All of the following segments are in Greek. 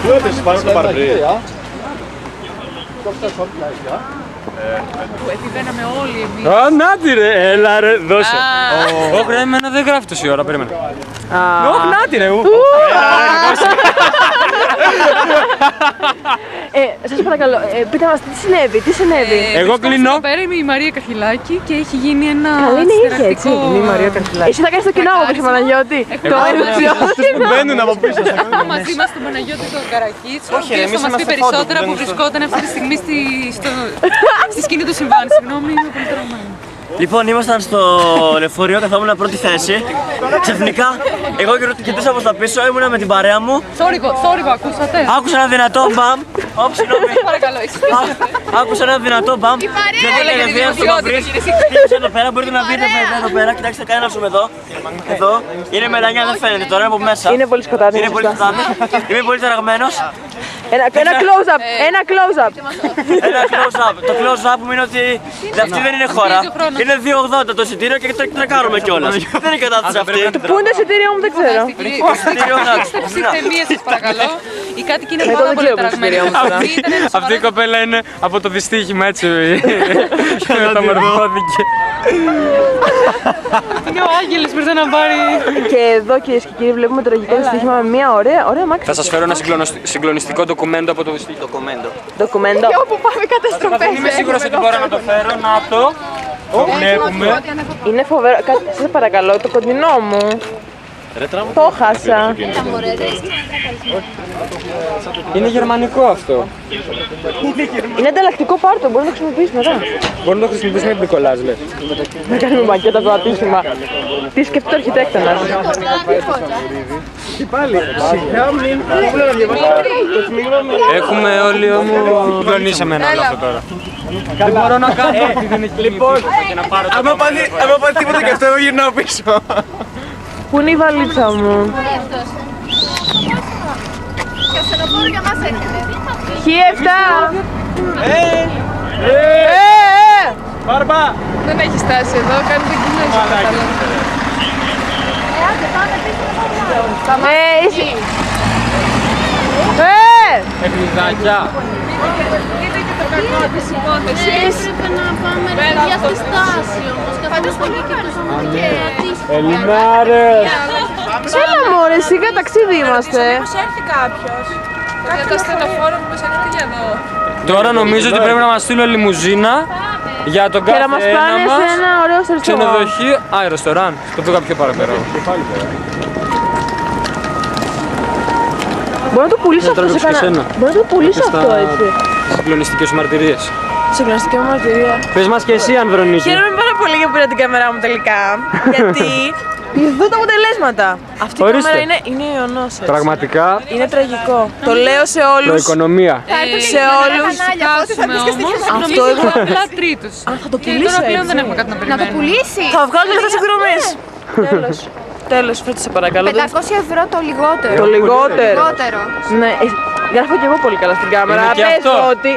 Du hättest spannend på batteriet. Που επιβαίναμε όλοι εμείς. Α, νάτι ρε, έλα ρε, δώσε. Όχι ρε, εμένα δεν γράφει τόση ώρα, περίμενε. Όχι, νάτι ρε, Σας παρακαλώ, πείτε μας τι συνέβη. Εγώ κλείνω. Πέρα είμαι η Μαρία Καρχιλάκη και έχει γίνει ένα Καλή νύχτα, έτσι. Είναι η Μαρία Καρχιλάκη. Εσύ θα κάνεις το κοινό όπως η Παναγιώτη. Το Αυτούς που μπαίνουν από πίσω. μαζί μας τον Παναγιώτη τον Καρακίτς, ο οποίος θα μας πει περισσότερα που βρισκόταν αυτή τη στιγμή στη σκηνή του συμβάνου. Συγγνώμη, είμαι πολύ τραυμένη. Λοιπόν, ήμασταν στο λεωφορείο, καθόμουν πρώτη θέση. Ξαφνικά, εγώ κοιτούσα από τα πίσω, ήμουνα με την παρέα μου. Θόρυβο, ακούσατε. Άκουσα ένα δυνατό μπαμ. Συγγνώμη. Παρακαλώ, εσείς. Άκουσα ένα δυνατό μπαμ. Και δεν κατευθείαν στο μαυρί. Χτύπησε εδώ πέρα, μπορείτε να δείτε εδώ πέρα. Κοιτάξτε, κανένα σου εδώ. Εδώ. Είναι μελανιά, δεν φαίνεται τώρα, είναι από μέσα. Είναι πολύ σκοτάδι. Είναι πολύ σκοτάδι. Είμαι πολύ ταραγμένος. Ένα close-up, ένα close-up. Ένα close-up. Το close-up μου είναι ότι αυτή δεν είναι χώρα. Είναι 2,80 το εισιτήριο και τρακάρουμε κιόλας. Δεν είναι κατάσταση αυτή. Πού είναι το εισιτήριο μου, δεν ξέρω. Είστε ψυχραιμία σας παρακαλώ. Οι κάτοικοι είναι πάρα πολύ ταραγμένοι. Αυτή η κοπέλα είναι από το δυστύχημα, έτσι. Μεταμορφώθηκε. Είναι ο Άγγελος που ήρθε να πάρει. Και εδώ κυρίες και κύριοι βλέπουμε τραγικό δυστύχημα με μια ωραία μάκρυ. Θα σας φέρω ένα συγκλονιστικό ντοκουμέντο από το δυστύχημα. Ντοκουμέντο. Και όπου πάμε καταστροφές. Δεν είμαι σίγουρος ότι μπορώ να το φέρω, να το. Βλέπουμε. Είναι φοβερό. Σας παρακαλώ, το κοντινό μου. Το χάσα. Είναι γερμανικό αυτό. Είναι ανταλλακτικό πάρτο, μπορούμε να το χρησιμοποιήσουμε μετά. Μπορούμε να το χρησιμοποιήσουμε με πικολάζ, λες. Να κάνουμε μακέτα από το ατύχημα. Τι σκεφτεί ο αρχιτέκτονας. Έχουμε όλοι όμως. Κλονίσαμε ένα άλλο αυτό τώρα. Δεν μπορώ να κάνω αυτή την εκεί. Λοιπόν, άμα πάθει τίποτα και αυτό, εγώ γυρνάω πίσω. Πού είναι η βαλίτσα μου. Και ο στενοφόρο για μας έρχεται. Χ7. Μπάρμπα! Δεν έχει στάσει εδώ, κάνει την κοινωνία παρακαλώ. Παιχνιδάκια. Είναι και το κακό της υπόθεσης. Έπρεπε να πάμε για στη στάση όμως. Καθώς πολύ και το Ελληνάρες. Έλα μωρέ, σιγά ταξίδι είμαστε. Μήπως έρθει κάποιος. Για το στενοφόρο μήπως έρθει για εδώ. Τώρα νομίζω ότι πρέπει να μας στείλουν λιμουζίνα για τον Και κάθε να μας ένα πάνε σε μας ένα ωραίο ρεστοράν. ξενοδοχείο. Α, ρεστοράν. Το πήγα πιο παραπέρα. Μπορώ να το πουλήσω αυτό σε κανένα. Μπορώ να το πουλήσω αυτό έτσι. Συγκλονιστικές σου μαρτυρίες. Συγκλονιστική μου μαρτυρία. Πες μας και εσύ, Ανδρονίκη. Χαίρομαι πάρα πολύ που πήρα την κάμερά μου τελικά. Γιατί δω τα αποτελέσματα. Αυτή η Ορίστε. κάμερα είναι ιονός έτσι. Πραγματικά, Είναι τραγικό. Το λέω σε όλους. προοικονομία. Σε όλους. Κάσουμε όμως, Αυτό νομίζω εγώ. απλά τρίτος. Θα το Και πουλήσω τώρα πλέον έτσι. δεν έχουμε κάτι να Να το περιμένουμε. πουλήσει. Θα βγάλω λεφτά συγκρομής. Τέλος. Τέλος, φέτο σε παρακαλώ. 500 ευρώ το λιγότερο. Το λιγότερο. Λιγότερο. Ναι, γράφω και εγώ πολύ καλά στην κάμερα. Είναι και Πες αυτό. ότι.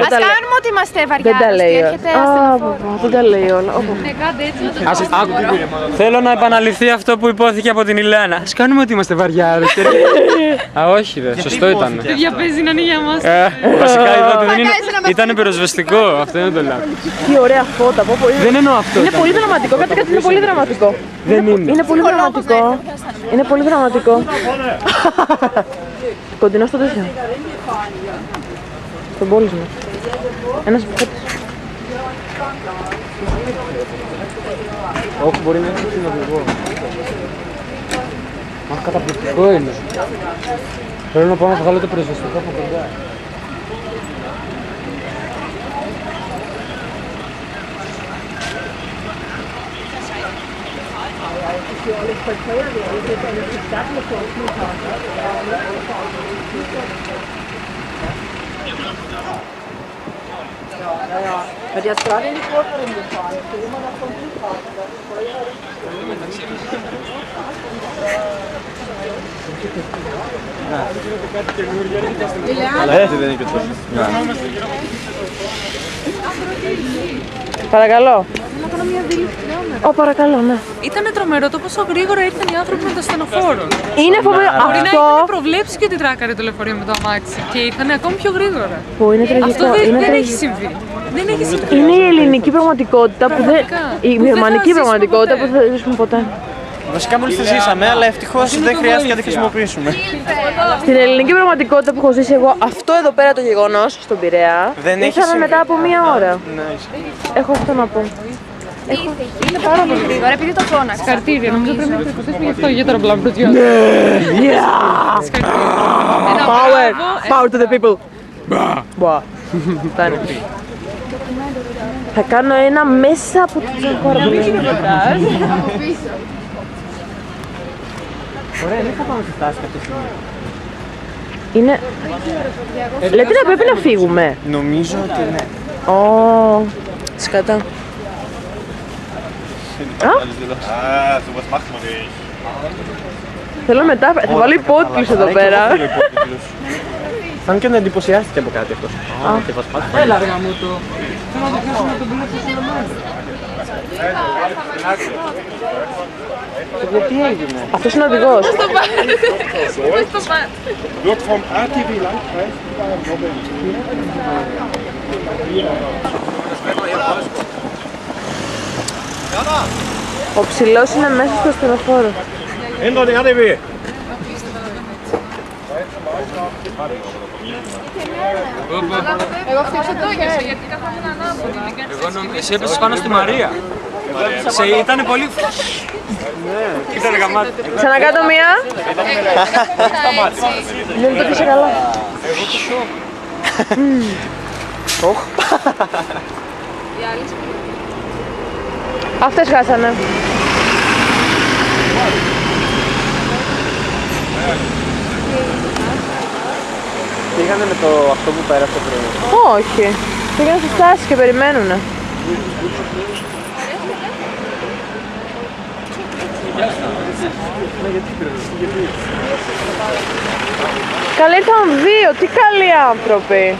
Ας κάνουμε ότι είμαστε Δεν τα βαριάδες λέει. και έρχεται Α, ασθενοφόρο. δεν τα λέει όλα. Ναι, κάντε έτσι να το Θέλω να επαναληφθεί αυτό που υπόθηκε από την Ηλένα. Ας κάνουμε ότι είμαστε βαριάρες. Α, όχι δε, σωστό ήταν. Παιδιά παίζει να είναι για μας. Βασικά είπα ότι δεν είναι. Ήταν πυροσβεστικό, αυτό είναι το λάθος. Τι ωραία φώτα. Δεν εννοώ αυτό. Είναι πολύ δραματικό. Κάτι είναι πολύ δραματικό. Δεν είναι. Είναι πολύ δραματικό. Είναι πολύ δραματικό. Κοντινό στο τέτοιο. Στον πόλισμα. Ένας φώτης. Όχι, μπορεί να είναι συνοδηγό. Αχ, καταπληκτικό είναι. Θέλω να πάω να βγάλω το πυροσβεστικό από κοντά. Με die Frage nicht vorstellen. Αλλά έτσι δεν είναι και τόσο. Παρακαλώ. Να κάνω μια δήλωση κάμερα. Ω, παρακαλώ, ναι. Ήταν τρομερό το πόσο γρήγορα ήρθαν οι άνθρωποι με το στενοφόρο. Είναι φοβερό. Μπορεί να Αυτό είχαν προβλέψει και ότι τράκαρε το λεωφορείο με το αμάξι και ήρθαν ακόμη πιο γρήγορα. που είναι τραγικό. Αυτό δεν έχει συμβεί. Δεν έχει συμβεί. Είναι η ελληνική πραγματικότητα που δεν. Η Που δεν θα γερμανική ζήσουμε πραγματικότητα που ποτέ. δεν θα ζήσουμε ποτέ. Βασικά μόλις τη ζήσαμε, αλλά ευτυχώς δεν χρειάστηκε να τη χρησιμοποιήσουμε. Στην ελληνική πραγματικότητα που έχω ζήσει εγώ, αυτό εδώ πέρα το γεγονός στον Πειραιά, Δεν έχει ήρθαμε συμβεί. μετά από μία ώρα. Ναι, Έχω αυτό να πω. Είναι πάρα πολύ γρήγορα επειδή το φώναξα. Συγχαρητήρια, νομίζω πρέπει να προποθέσουμε γι' αυτό για τώρα μπλα μπλουτιό. Power! Power to the people! Μπα. Φτάνει. Θα κάνω ένα μέσα από την χώρα. Ωραία, δεν θα πάμε στη στάση κάποια στιγμή. Είναι... Λέτε να πρέπει να φύγουμε. νομίζω ότι ναι. Ω, σκατά. Sowas macht man nicht. Θέλω μετά, θα βάλω υπότιτλους εδώ πέρα. Σαν και να εντυπωσιάστηκε από κάτι αυτός. Και θα σπάσει. Έλα ρε μου το. Θέλω να το πιάσω με τον πουλό του Τι έγινε. Αυτός είναι ο οδηγός. Wird vom ATW Landkreis überall Robben. Ο ψηλός είναι μέσα στο στενοφόρο. Hinter den RTW. Εγώ αυτό ξετόγιασα γιατί καθόμουν ανάποδα. Εσύ έπεσες πάνω στη Μαρία. Ήτανε πολύ... Ήτανε γαμάτι. Ξανακάτω μία. Δεν το πήσε καλά. Αυτές χάσανε. Πήγανε με το αυτό που πέρασε πριν. Όχι. Πήγαν στις στάσεις και περιμένουνε. Καλά ήρθαν δύο, τι καλοί άνθρωποι.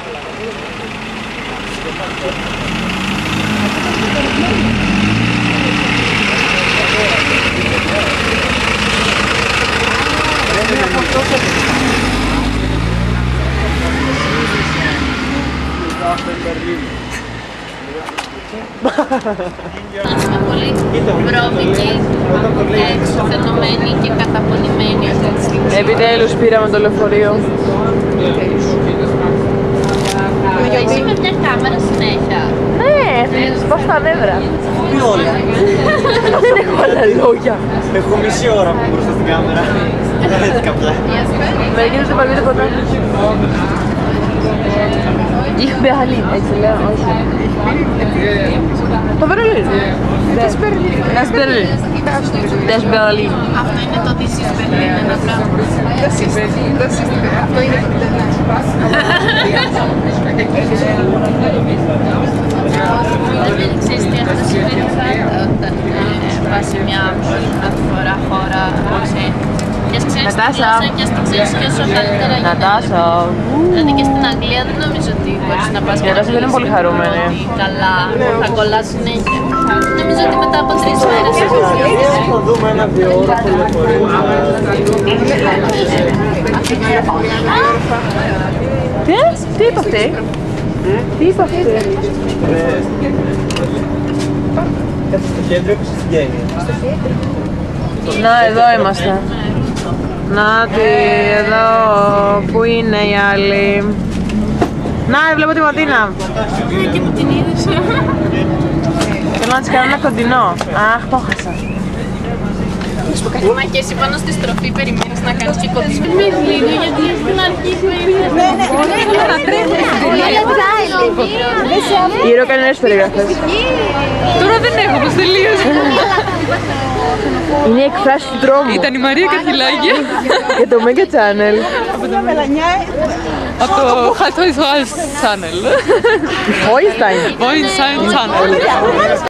Είναι πολύ βρώμικη, εξουθενωμένη και καταπονημένη αυτή τη στιγμή. Επιτέλους πήραμε το λεωφορείο. Εσύ με μια κάμερα συνέχεια. Ναι, θα σας πω στα νεύρα. Τι όλα. Δεν έχω άλλα λόγια. Έχω μισή ώρα που μπροστά στην κάμερα. Έτσι καπλά. Μερικοί δεν παρμείτε ποτέ. Ich Berlin, έτσι λέω, όχι. Το Berlin. Das Berlin. Das Berlin. Das Berlin. Αυτό είναι το This is Berlin, ένα πράγμα. Αυτό είναι δεν ξέρεις τι αυτό σημαίνει όταν πας σε μια πρώτη φορά χώρα ξένη. Και ας ξέρεις τη Νατάσα. γλώσσα και ας την ξέρεις και όσο καλύτερα γίνεται. Νατάσα. Δηλαδή και στην Αγγλία δεν νομίζω ότι μπορείς να πας Η Νατάσα δεν είναι πολύ χαρούμενη. ότι καλά, θα κολλάς συνέχεια. Νομίζω ότι μετά από 3 μέρες Θα δούμε ένα 2 ώρα στο λεωφορείο. Τι είπε αυτή? Τι είπε αυτή? Στο κέντρο και στη γένεια. Να, εδώ είμαστε. Να τη, εδώ, πού είναι οι άλλοι? Να, βλέπω τη Ματίνα. και μου την είδες. Θέλω να της κάνω ένα κοντινό. Αχ, το χάσα. Μα και εσύ πάνω στη στροφή περιμένεις να κάνεις και κοντισμό. Με δίνω γιατί στην αρχή περίμενες. Η Ρο κάνει νέες περιγραφές. Τώρα δεν έχω, πως τελείωσε. Είναι η εκφράση του δρόμου. Ήταν η Μαρία Καρχιλάκια Για το Mega Channel. από το Χαλτόις Channel. Einstein. Voice Channel.